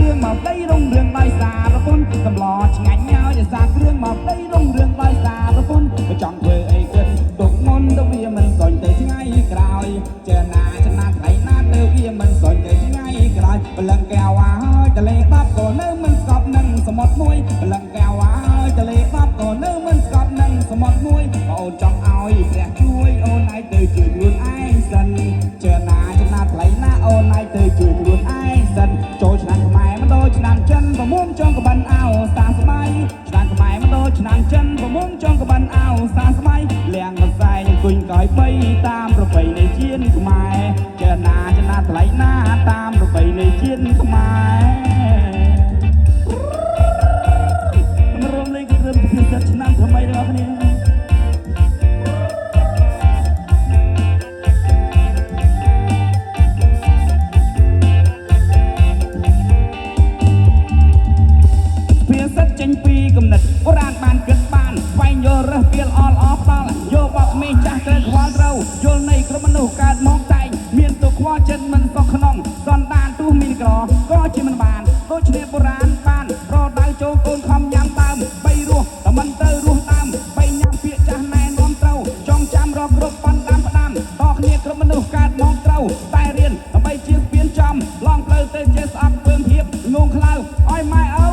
រឿងមកដីរងរឿងដោយសារប្រពន្ធកំឡោឆ្ងាញ់ញ៉ោយសាគ្រឿងមកដីរងរឿងដោយសារប្រពន្ធចង់ធ្វើអីគិតទុកមុនទៅវាមិនសន់ទៅថ្ងៃក្រោយចេះណាចំណាថ្ងៃណាទៅវាមិនសន់ទៅថ្ងៃក្រោយបលឹងកែវហើយតលេបាប់ក៏នៅមិនស្កប់នឹងសមុទ្រមួយបលឹងកែវហើយតលេបាប់ក៏នៅមិនស្កប់នឹងសមុទ្រមួយអូនចង់ឲ្យព្រះជួយអូនឯងទៅជួយខ្លួនឯងសិនចេះណាចំណាថ្លៃណាអូនឯងទៅជួយខ្លួនឯងសិនចូលឆ្នាំខ្មែរមិនដូចឆ្នាំចិនប្រមុំចង់ក្បិនអោសាស្បាយឆ្នាំខ្មែរមិនដូចឆ្នាំចិនប្រមុំចង់ក្បិនអោសាស្បាយលៀងកសែងអង្គុញកយបីតាមប្រពៃណីជាតិខ្មែរចេះណាចំណាថ្លៃណាតាមប្រពៃណីជាតិខ្មែររួមលេងគ្រឿងពិសេសឆ្នាំថ្មីរបស់គ្នាចេញពីគំនិតបុរាណបានគិតបានស្វែងយល់រើសពីលអល់អផ្ដាល់យកបបមេចាស់ត្រូវខ្វល់ត្រូវយល់នៃក្រុមមនុស្សកើតមកតែងមានទុកខ្វល់ចិត្តមិនសោះក្នុងសន្តានទោះមានក្រក៏ជាមិនបានដូចគ្នាបុរាណបានប្រដៅចូលកូនខំញ៉ាំដើមបីរស់តែមិនទៅរស់ដើមបីញ៉ាំពាក្យចាស់ណែនាំត្រូវចង់ចាំរកគ្រប់ប៉ុនដាំផ្ដាំតគ្នាក្រុមមនុស្សកើតមកត្រូវតែរៀនដើម្បីជាស្ពានចំឡងផ្លូវទៅជាស្អប់ពើមភាពងងខ្លៅឲ្យម៉ែ